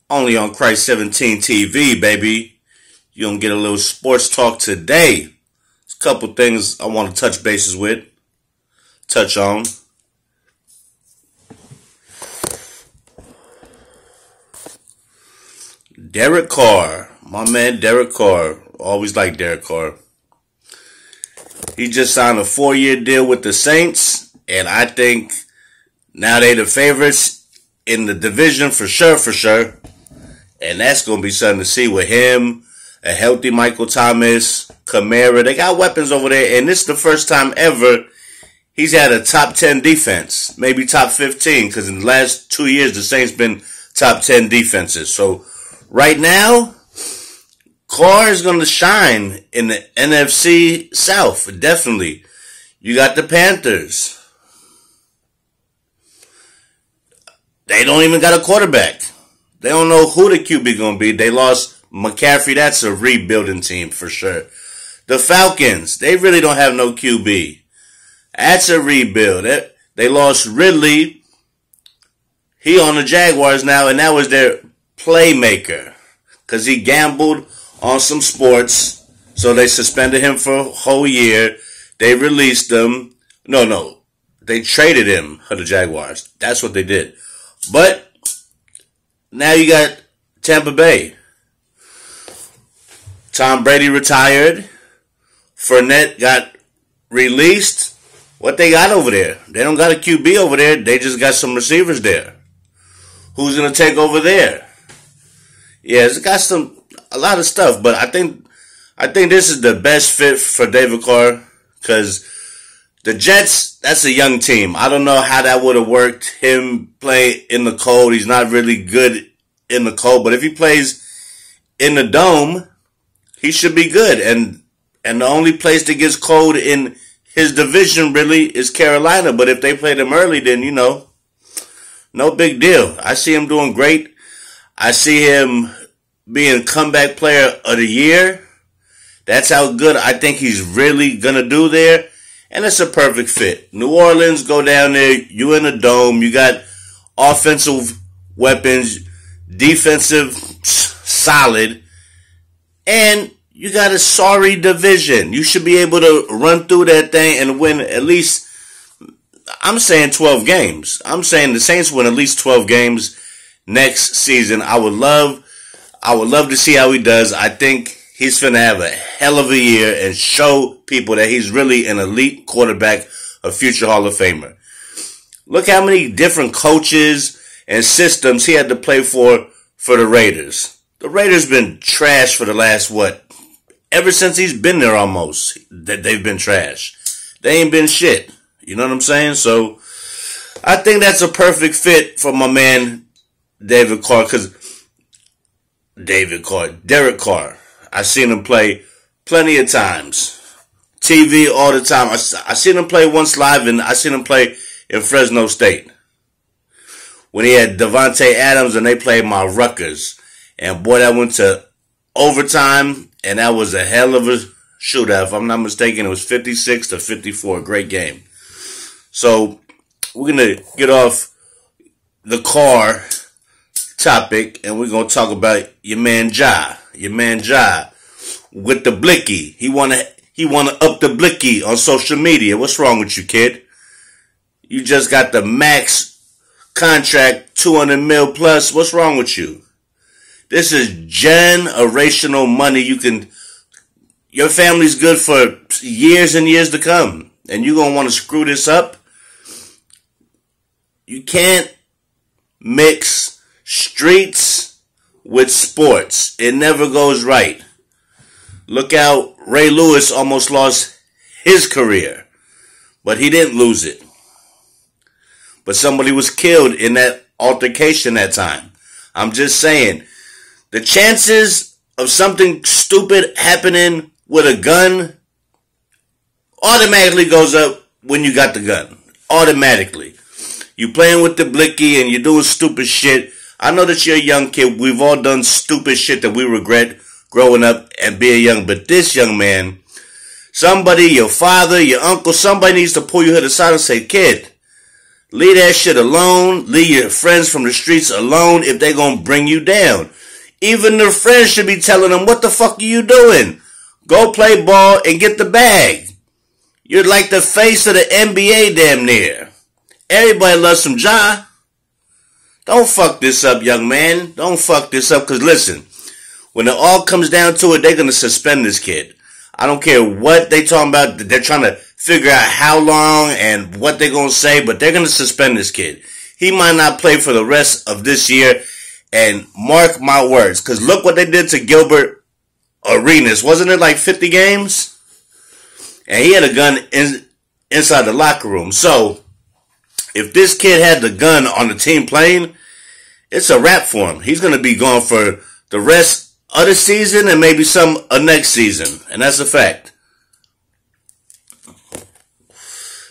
Only on Christ 17 TV, baby. You gonna get a little sports talk today. There's a couple things I want to touch bases with. Touch on. Derek Carr. My man Derek Carr. Always like Derek Carr. He just signed a 4-year deal with the Saints. And I think now they the favorites in the division for sure. And that's going to be something to see with him, a healthy Michael Thomas, Kamara. They got weapons over there. And this is the first time ever he's had a top 10 defense. Maybe top 15. Because in the last 2 years, the Saints been top 10 defenses. So right now, Carr is going to shine in the NFC South. Definitely. You got the Panthers. They don't even got a quarterback. They don't know who the QB going to be. They lost McCaffrey. That's a rebuilding team for sure. The Falcons, they really don't have no QB. That's a rebuild. They lost Ridley. He on the Jaguars now, and that was their playmaker. Because he gambled on some sports. So they suspended him for a whole year. They released him. No. They traded him for the Jaguars. That's what they did. But now you got Tampa Bay. Tom Brady retired. Fournette got released. What they got over there? They don't got a QB over there. They just got some receivers there. Who's going to take over there? Yeah, it's got a lot of stuff. But I think this is the best fit for David Carr. Because the Jets, that's a young team. I don't know how that would have worked. Him playing in the cold. He's not really good in the cold. But if he plays in the dome, he should be good. And the only place that gets cold in his division really is Carolina. But if they play them early, then, no big deal. I see him doing great. I see him being comeback player of the year. That's how good I think he's really going to do there. And it's a perfect fit. New Orleans, go down there. You in the dome. You got offensive weapons, defensive solid, and you got a sorry division. You should be able to run through that thing and win at least, I'm saying 12 games. I'm saying the Saints win at least 12 games next season. I would love to see how he does. I think he's finna have a hell of a year and show people that he's really an elite quarterback, a future Hall of Famer. Look how many different coaches and systems he had to play for the Raiders. The Raiders been trash for the last, ever since he's been there almost, that they've been trash. They ain't been shit. You know what I'm saying? So, I think that's a perfect fit for my man, Derek Carr. Derek Carr. I've seen him play plenty of times. TV all the time. I seen him play once live, and I seen him play in Fresno State. When he had Devontae Adams and they played my Rutgers. And boy, that went to overtime, and that was a hell of a shootout. If I'm not mistaken, it was 56-54. Great game. So, we're going to get off the Carr topic, and we're going to talk about your man Ja. Your man Ja with the blicky. He wanna up the blicky on social media. What's wrong with you, kid? You just got the max contract, 200 mil plus. What's wrong with you? This is generational money. Your family's good for years and years to come. And you gonna want to screw this up? You can't mix streets with sports. It never goes right. Look how Ray Lewis almost lost his career. But he didn't lose it. But somebody was killed in that altercation that time. I'm just saying, the chances of something stupid happening with a gun automatically goes up when you got the gun. Automatically. You playing with the blicky and you're doing stupid shit. I know that you're a young kid. We've all done stupid shit that we regret growing up and being young. But this young man, somebody, your father, your uncle, somebody needs to pull you to the side and say, kid, Leave that shit alone. Leave your friends from the streets alone if they gonna bring you down. Even the friends should be telling them, what the fuck are you doing? Go play ball and get the bag. You're like the face of the NBA damn near. Everybody loves some Ja. Don't fuck this up, young man. Don't fuck this up, because listen, when it all comes down to it, they're going to suspend this kid. I don't care what they talking about. They're trying to figure out how long and what they're going to say, but they're going to suspend this kid. He might not play for the rest of this year, and mark my words, because look what they did to Gilbert Arenas. Wasn't it like 50 games? And he had a gun inside the locker room. So, if this kid had the gun on the team playing, it's a wrap for him. He's going to be gone for the rest of the season and maybe some of next season. And that's a fact.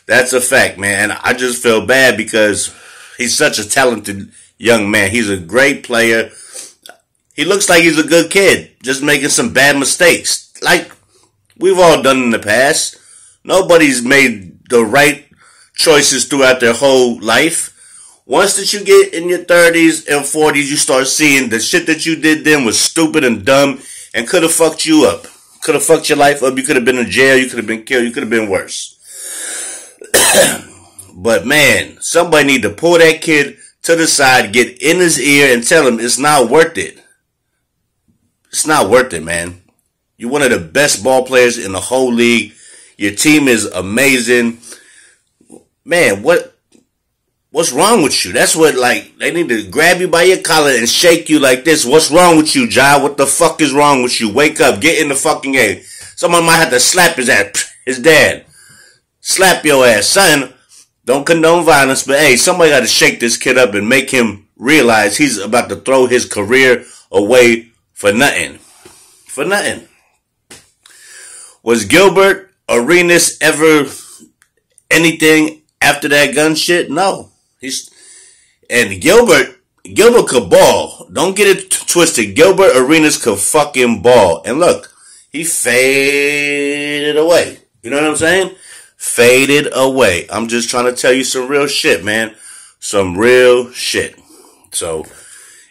That's a fact, man. I just feel bad because he's such a talented young man. He's a great player. He looks like he's a good kid, just making some bad mistakes. Like we've all done in the past. Nobody's made the right choices throughout their whole life. Once that you get in your 30s and 40s, you start seeing the shit that you did then was stupid and dumb and could have fucked you up. Could have fucked your life up. You could have been in jail. You could have been killed. You could have been worse. But man, somebody need to pull that kid to the side, get in his ear and tell him it's not worth it. It's not worth it, man. You're one of the best ball players in the whole league. Your team is amazing. Man, what's wrong with you? That's what, like, they need to grab you by your collar and shake you like this. What's wrong with you, Ja? What the fuck is wrong with you? Wake up. Get in the fucking game. Someone might have to slap his ass. His dad. Slap your ass. Son, don't condone violence, but hey, somebody got to shake this kid up and make him realize he's about to throw his career away for nothing. For nothing. Was Gilbert Arenas ever anything after that gun shit? No. And Gilbert could ball. Don't get it twisted. Gilbert Arenas could fucking ball. And look, he faded away. You know what I'm saying? Faded away. I'm just trying to tell you some real shit, man. Some real shit. So,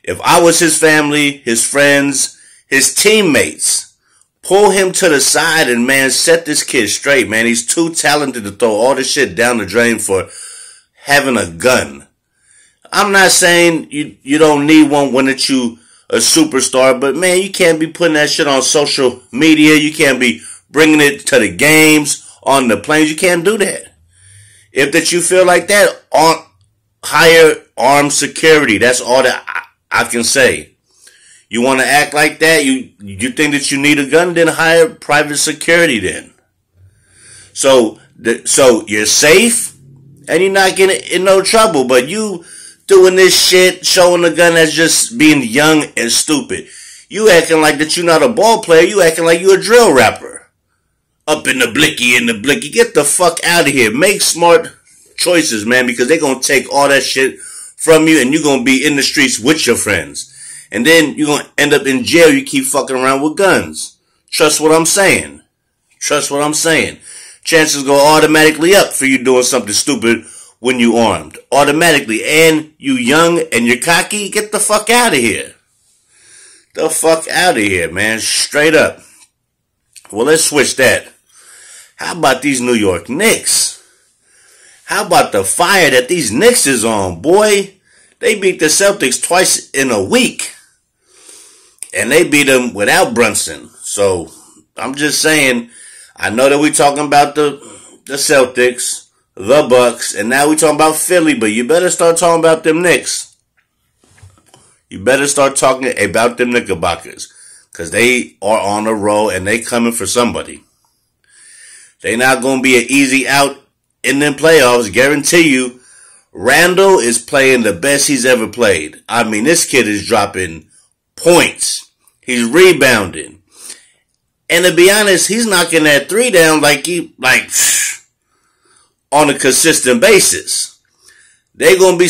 if I was his family, his friends, his teammates, pull him to the side and, man, set this kid straight, man. He's too talented to throw all this shit down the drain for having a gun. I'm not saying you don't need one when it's you a superstar, but, man, you can't be putting that shit on social media. You can't be bringing it to the games, on the planes. You can't do that. If that you feel like that, hire armed security. That's all that I can say. You want to act like that? You think that you need a gun? Then hire private security then. So you're safe and you're not getting in no trouble. But you doing this shit, showing the gun as just being young and stupid. You acting like that you're not a ball player. You acting like you're a drill rapper. Up in the blicky. Get the fuck out of here. Make smart choices, man, because they're going to take all that shit from you and you're going to be in the streets with your friends. And then you're going to end up in jail. You keep fucking around with guns. Trust what I'm saying. Trust what I'm saying. Chances go automatically up for you doing something stupid when you armed. Automatically. And you young and you're cocky. Get the fuck out of here. The fuck out of here, man. Straight up. Well, let's switch that. How about these New York Knicks? How about the fire that these Knicks is on, boy? They beat the Celtics twice in a week. And they beat them without Brunson. So, I'm just saying, I know that we're talking about the Celtics, the Bucks, and now we're talking about Philly, but you better start talking about them Knicks. You better start talking about them Knickerbockers. Because they are on a roll and they coming for somebody. They not going to be an easy out in them playoffs. Guarantee you, Randall is playing the best he's ever played. I mean, this kid is dropping points. He's rebounding. And to be honest, he's knocking that three down on a consistent basis. They're going to be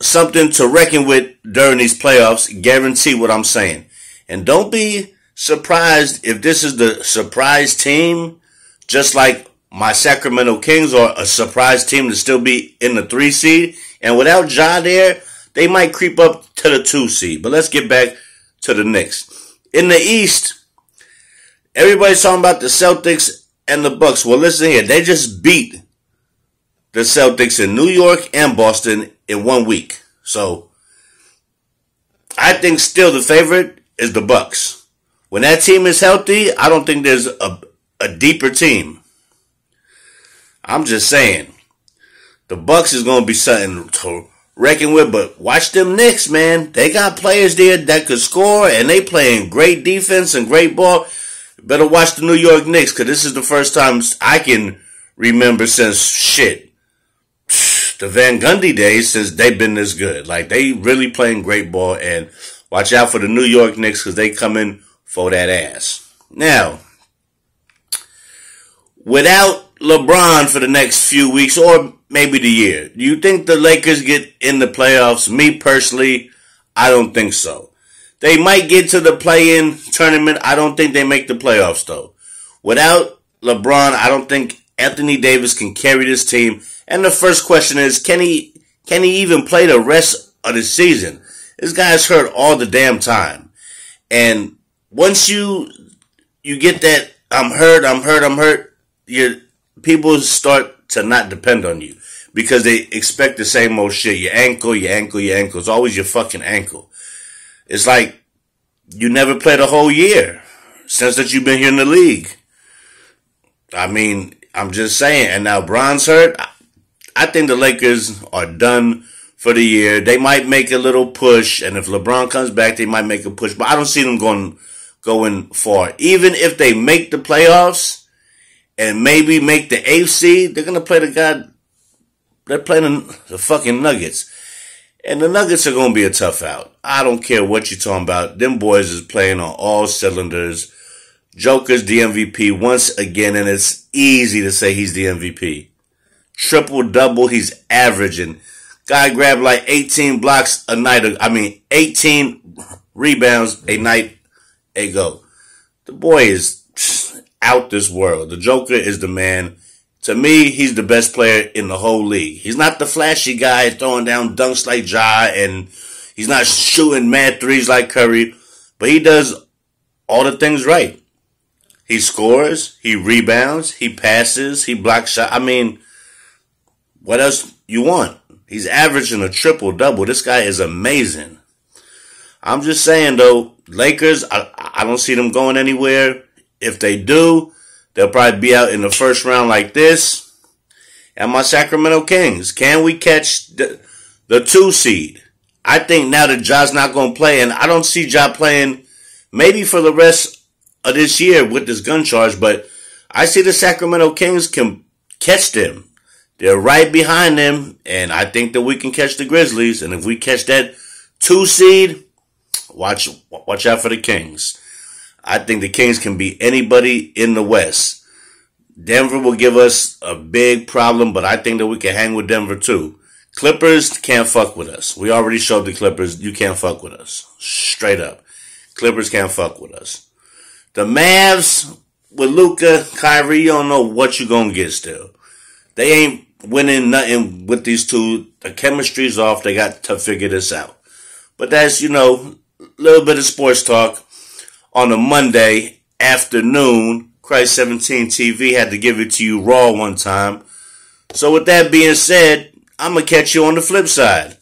something to reckon with during these playoffs. Guarantee what I'm saying. And don't be surprised if this is the surprise team, just like my Sacramento Kings are a surprise team to still be in the 3 seed. And without Ja there, they might creep up to the 2 seed. But let's get back to the Knicks. In the East, everybody's talking about the Celtics and the Bucks. Well, listen here. They just beat the Celtics in New York and Boston in 1 week. So, I think still the favorite is the Bucks. When that team is healthy, I don't think there's a deeper team. I'm just saying. The Bucks is going to be something to reckon with, but watch them Knicks, man. They got players there that could score, and they playing great defense and great ball. Better watch the New York Knicks, because this is the first time I can remember since the Van Gundy days since they've been this good. Like, they really playing great ball, and watch out for the New York Knicks, because they come in for that ass. Now, without LeBron for the next few weeks, or maybe the year, do you think the Lakers get in the playoffs? Me personally, I don't think so. They might get to the play-in tournament. I don't think they make the playoffs, though. Without LeBron, I don't think Anthony Davis can carry this team. And the first question is, can he even play the rest of the season? This guy's hurt all the damn time. And once you get that, I'm hurt, people start to not depend on you. Because they expect the same old shit. Your ankle. It's always your fucking ankle. It's like you never played a whole year since that you've been here in the league. I mean, I'm just saying. And now Bron's hurt. I think the Lakers are done for the year. They might make a little push. And if LeBron comes back, they might make a push. But I don't see them going far. Even if they make the playoffs and maybe make the 8th seed, they're going to play they're playing the fucking Nuggets. And the Nuggets are going to be a tough out. I don't care what you're talking about. Them boys is playing on all cylinders. Joker's the MVP once again, and it's easy to say he's the MVP. Triple-double, he's averaging. Guy grabbed like 18 blocks a night. 18 rebounds a night ago. The boy is out this world. The Joker is the man. To me, he's the best player in the whole league. He's not the flashy guy throwing down dunks like Ja, and he's not shooting mad threes like Curry, but he does all the things right. He scores, he rebounds, he passes, he blocks shots. I mean, what else you want? He's averaging a triple-double. This guy is amazing. I'm just saying, though, Lakers, I don't see them going anywhere. If they do, they'll probably be out in the first round like this. And my Sacramento Kings, can we catch the 2 seed? I think now that Ja's not going to play, and I don't see Ja playing maybe for the rest of this year with this gun charge, but I see the Sacramento Kings can catch them. They're right behind them, and I think that we can catch the Grizzlies. And if we catch that 2 seed, watch out for the Kings. I think the Kings can beat anybody in the West. Denver will give us a big problem, but I think that we can hang with Denver too. Clippers can't fuck with us. We already showed the Clippers you can't fuck with us. Straight up. Clippers can't fuck with us. The Mavs with Luka, Kyrie, you don't know what you're going to get still. They ain't winning nothing with these two. The chemistry's off. They got to figure this out. But that's, a little bit of sports talk. On a Monday afternoon, Christ 17 TV had to give it to you raw one time. So with that being said, I'm going to catch you on the flip side.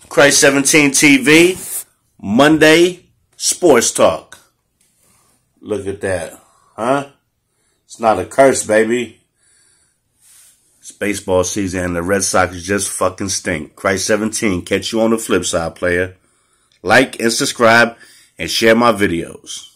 Christ 17 TV, Monday Sports Talk. Look at that. Huh? It's not a curse, baby. It's baseball season and the Red Sox just fucking stink. Christ 17, catch you on the flip side, player. Like and subscribe and share my videos.